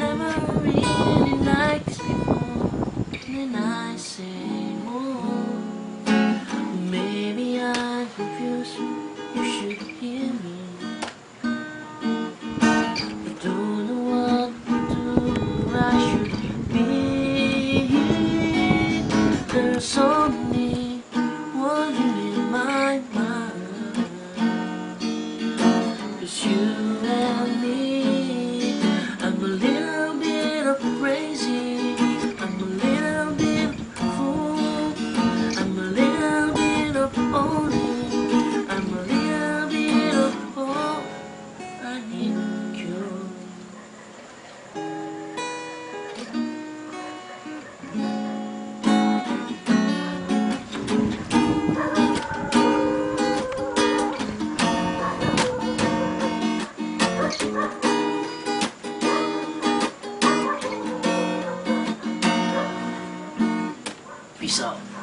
never really liked this before. Then I say more. Maybe I'm confused. You should hear me. I don't know what to do. I should be. There's only one thing in my mind. 'Cause you and me, I'm a little bit of crazy, I'm a little bit of fool, I'm a little bit of only, I'm a little bit of all I need you. Peace out.